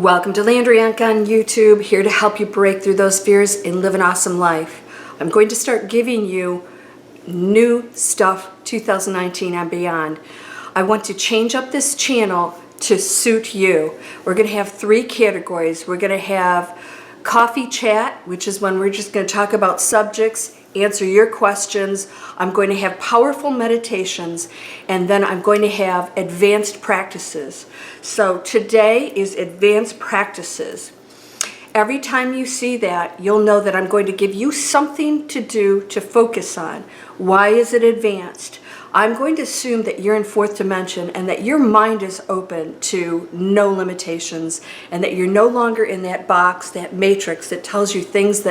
Welcome to Landria Onkka on YouTube, here to help you break through those fears and live an awesome life. I'm going to start giving you new stuff 2019 and beyond. I want to change up this channel to suit you. We're going to have 3 categories. We're going to have coffee chat, which is when we're just going to talk about subjects, answer your questions. I'm going to have powerful meditations, and then I'm going to have advanced practices. So today is advanced practices. Every time you see that, you'll know that I'm going to give you something to do to focus on. Why is it advanced? I'm going to assume that you're in 4th dimension and that your mind is open to no limitations, and that you're no longer in that box, that matrix that tells you things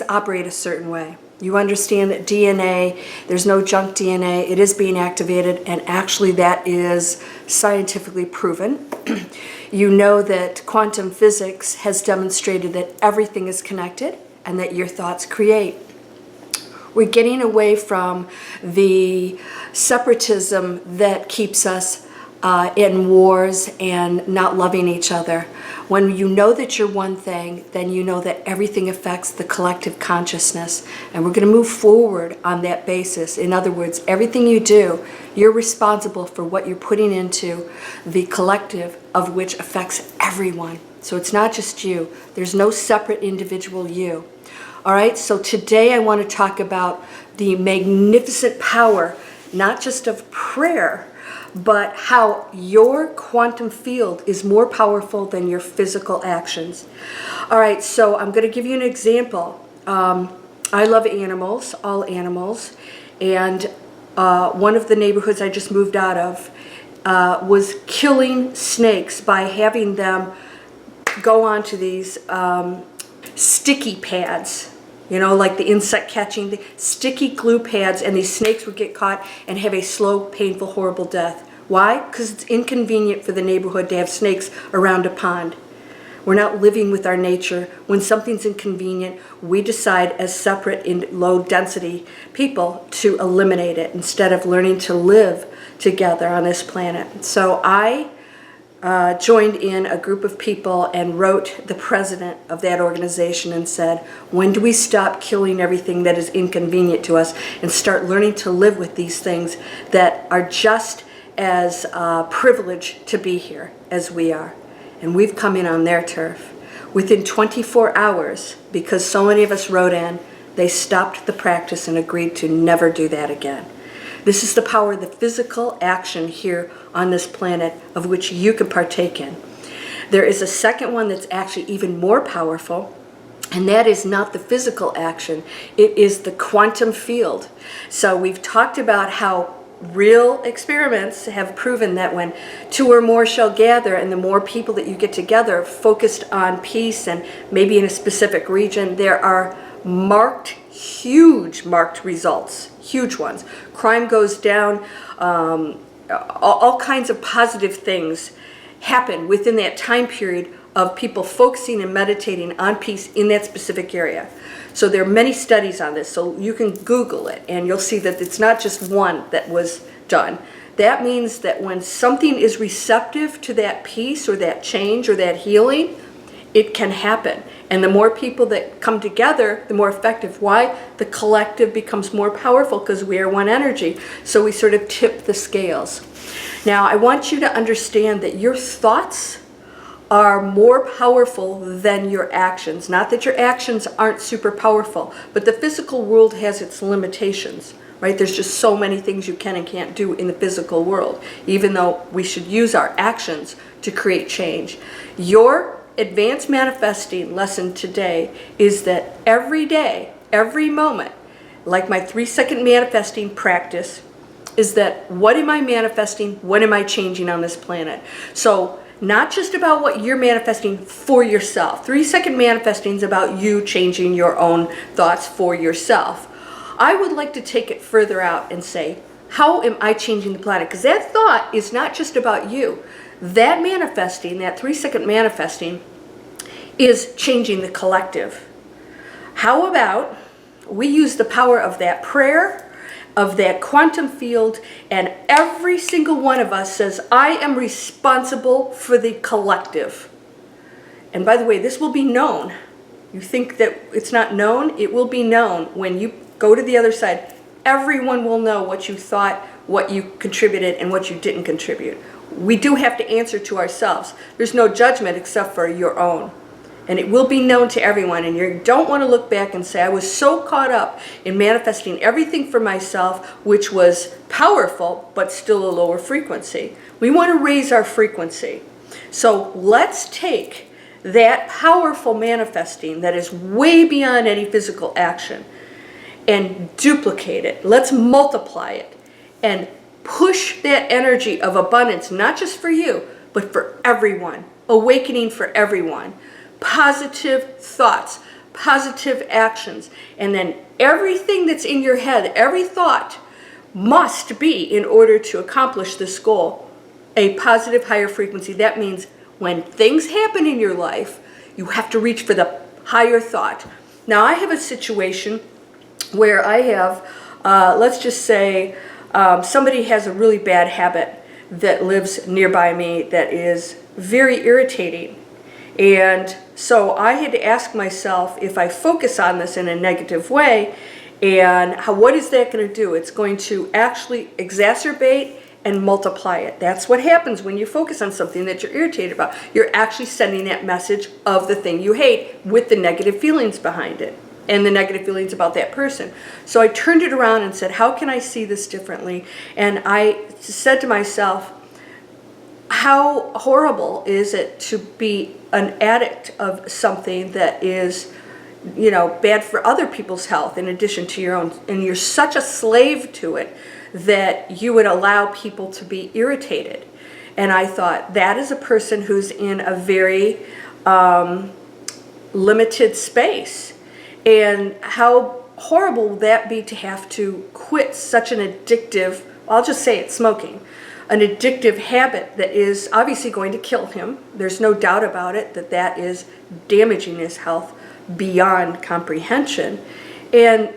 operate a certain way. You understand that DNA, there's no junk DNA, it is being activated, and actually that is scientifically proven. You know that quantum physics has demonstrated that everything is connected and that your thoughts create. We're getting away from the separatism that keeps us in wars and not loving each other. When you know that you're one thing, then you know that everything affects the collective consciousness. And we're going to move forward on that basis. In other words, everything you do, you're responsible for what you're putting into the collective, of which affects everyone. So it's not just you. There's no separate individual you. All right, so today I want to talk about the magnificent power, not just of prayer, but how your quantum field is more powerful than your physical actions. All right, so I'm going to give you an example. I love animals, all animals, and one of the neighborhoods I just moved out of was killing snakes by having them go onto these sticky pads. You know, like the insect catching, the sticky glue pads, and these snakes would get caught and have a slow, painful, horrible death. Why? Because it's inconvenient for the neighborhood to have snakes around a pond. We're not living with our nature. When something's inconvenient, we decide as separate in low density people to eliminate it instead of learning to live together on this planet. So I joined in a group of people and wrote the president of that organization and said, when do we stop killing everything that is inconvenient to us and start learning to live with these things that are just as privileged to be here as we are? And we've come in on their turf. Within 24 hours, because so many of us wrote in, they stopped the practice and agreed to never do that again. This is the power of the physical action here on this planet, of which you can partake in. There is a second one that's actually even more powerful, and that is not the physical action. It is the quantum field. So we've talked about how real experiments have proven that when 2 or more shall gather, and the more people that you get together focused on peace and maybe in a specific region, there are huge marked results, huge ones. Crime goes down, all kinds of positive things happen within that time period of people focusing and meditating on peace in that specific area. So there are many studies on this, so you can Google it and you'll see that it's not just one that was done. That means that when something is receptive to that peace or that change or that healing, it can happen. And the more people that come together, the more effective. Why? The collective becomes more powerful because we are one energy. So we sort of tip the scales. Now, I want you to understand that your thoughts are more powerful than your actions. Not that your actions aren't super powerful, but the physical world has its limitations, right? There's just so many things you can and can't do in the physical world, even though we should use our actions to create change. Your advanced manifesting lesson today is that every day, every moment, like my 3-second manifesting practice, is that what am I manifesting? What am I changing on this planet? So not just about what you're manifesting for yourself. 3-second manifesting is about you changing your own thoughts for yourself. I would like to take it further out and say, how am I changing the planet? Because that thought is not just about you. That manifesting, that 3-second manifesting, is changing the collective. How about we use the power of that prayer, of that quantum field, and every single one of us says, I am responsible for the collective. And by the way, this will be known. You think that it's not known? It will be known when you go to the other side. Everyone will know what you thought, what you contributed, and what you didn't contribute. We do have to answer to ourselves. There's no judgment except for your own. And it will be known to everyone. And you don't want to look back and say, I was so caught up in manifesting everything for myself, which was powerful, but still a lower frequency. We want to raise our frequency. So let's take that powerful manifesting that is way beyond any physical action and duplicate it. Let's multiply it and push that energy of abundance, not just for you, but for everyone. Awakening for everyone. Positive thoughts, positive actions, and then everything that's in your head, every thought must be, in order to accomplish this goal, a positive higher frequency. That means when things happen in your life, you have to reach for the higher thought. Now, I have a situation where I have, let's just say, somebody has a really bad habit that lives nearby me that is very irritating. And so I had to ask myself, if I focus on this in a negative way, and what is that going to do? It's going to actually exacerbate and multiply it. That's what happens when you focus on something that you're irritated about. You're actually sending that message of the thing you hate with the negative feelings behind it and the negative feelings about that person. So I turned it around and said, how can I see this differently? And I said to myself, how horrible is it to be an addict of something that is, bad for other people's health in addition to your own, and you're such a slave to it that you would allow people to be irritated. And I thought, that is a person who's in a very limited space. And how horrible would that be to have to quit such an addictive, I'll just say it's smoking, an addictive habit that is obviously going to kill him. There's no doubt about it that is damaging his health beyond comprehension. And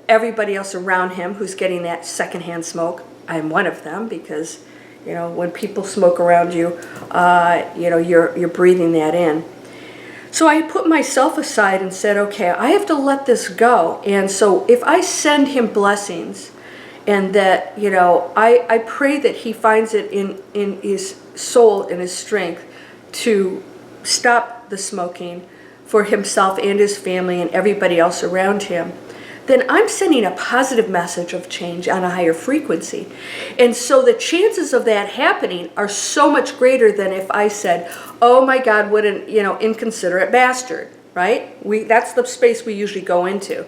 everybody else around him who's getting that secondhand smoke, I'm one of them, because when people smoke around you, you're breathing that in. So I put myself aside and said, okay, I have to let this go. And so if I send him blessings, and that, I pray that he finds it in his soul and his strength to stop the smoking for himself and his family and everybody else around him, then I'm sending a positive message of change on a higher frequency. And so the chances of that happening are so much greater than if I said, oh my God, what an inconsiderate bastard, right? That's the space we usually go into.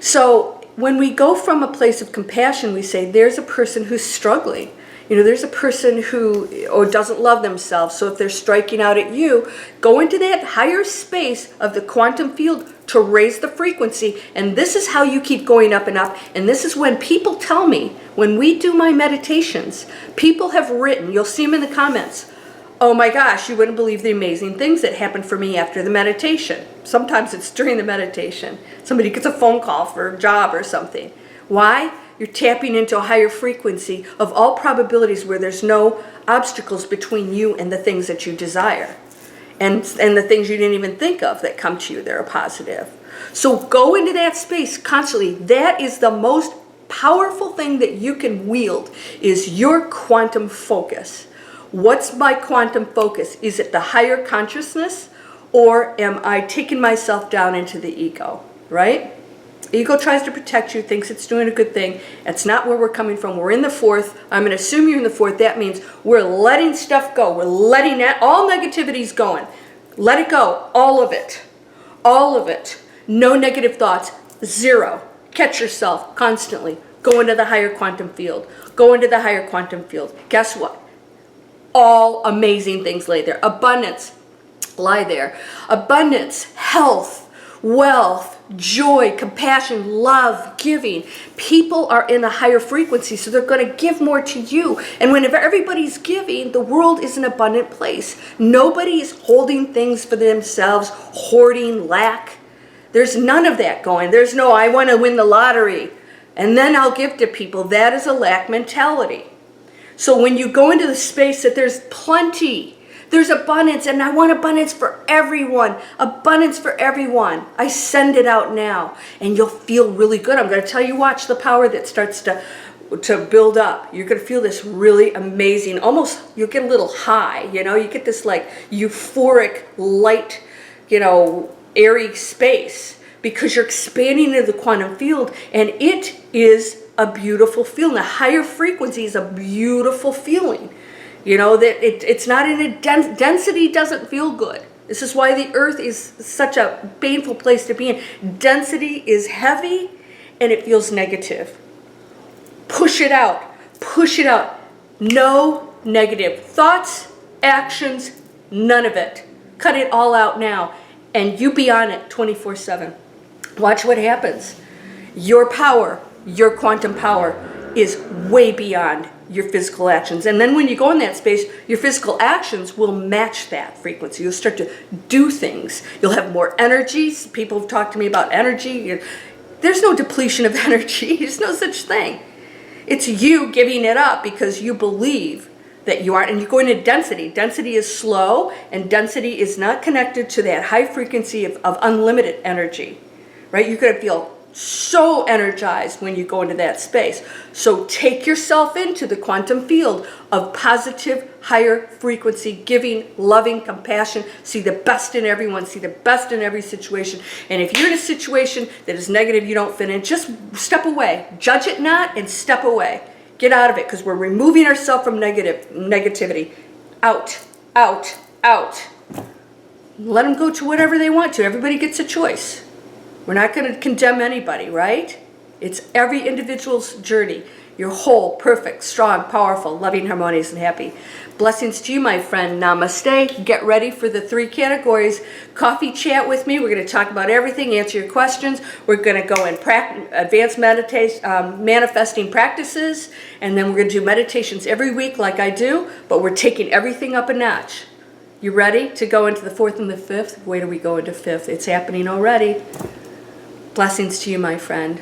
So when we go from a place of compassion, we say, there's a person who's struggling. There's a person who doesn't love themselves. So if they're striking out at you, go into that higher space of the quantum field to raise the frequency. And this is how you keep going up and up. And this is when people tell me, when we do my meditations, people have written, you'll see them in the comments, oh my gosh, you wouldn't believe the amazing things that happen for me after the meditation. Sometimes it's during the meditation. Somebody gets a phone call for a job or something. Why? You're tapping into a higher frequency of all probabilities where there's no obstacles between you and the things that you desire. And the things you didn't even think of that come to you that are positive. So go into that space constantly. That is the most powerful thing that you can wield, is your quantum focus. What's my quantum focus? Is it the higher consciousness, or am I taking myself down into the ego, right? Ego tries to protect you, thinks it's doing a good thing. That's not where we're coming from. We're in the fourth. I'm going to assume you're in the fourth. That means we're letting stuff go. We're letting that, all negativity's going. Let it go. All of it. All of it. No negative thoughts. Zero. Catch yourself constantly. Go into the higher quantum field. Go into the higher quantum field. Guess what? All amazing things lay there. Abundance lie there. Abundance, health, wealth, joy, compassion, love, giving. People are in a higher frequency, so they're going to give more to you. And whenever everybody's giving, the world is an abundant place. Nobody is holding things for themselves, hoarding, lack. There's none of that going. There's no, I want to win the lottery, and then I'll give to people. That is a lack mentality. So when you go into the space that there's plenty There's abundance, and I want abundance for everyone. Abundance for everyone. I send it out now, and you'll feel really good. I'm going to tell you, watch the power that starts to build up. You're going to feel this really amazing, almost, you'll get a little high, you know, you get this like euphoric, light, you know, airy space, because you're expanding into the quantum field, and it is a beautiful feeling. A higher frequency is a beautiful feeling. You know, that it's not in a density doesn't feel good. This is why the earth is such a painful place to be in. Density is heavy and it feels negative. Push it out. Push it out. No negative thoughts, actions, none of it. Cut it all out now. And you be on it 24/7. Watch what happens. Your power, your quantum power, is way beyond your physical actions. And then when you go in that space, your physical actions will match that frequency. You'll start to do things. You'll have more energy. People have talked to me about energy. There's no depletion of energy. There's no such thing. It's you giving it up because you believe that you are, and you go into density. Density is slow, and density is not connected to that high frequency of unlimited energy, right? You're going to feel so energized when you go into that space. So take yourself into the quantum field of positive, higher frequency, giving, loving, compassion. See the best in everyone. See the best in every situation. And if you're in a situation that is negative, you don't fit in, just step away. Judge it not and step away. Get out of it, because we're removing ourselves from negativity. Out, out, out. Let them go to whatever they want to. Everybody gets a choice. We're not going to condemn anybody, right? It's every individual's journey. You're whole, perfect, strong, powerful, loving, harmonious, and happy. Blessings to you, my friend. Namaste. Get ready for the 3 categories. Coffee chat with me. We're going to talk about everything, answer your questions. We're going to go in advanced manifesting practices, and then we're going to do meditations every week like I do, but we're taking everything up a notch. You ready to go into the 4th and the 5th? Wait till we go into 5th. It's happening already. Blessings to you, my friend.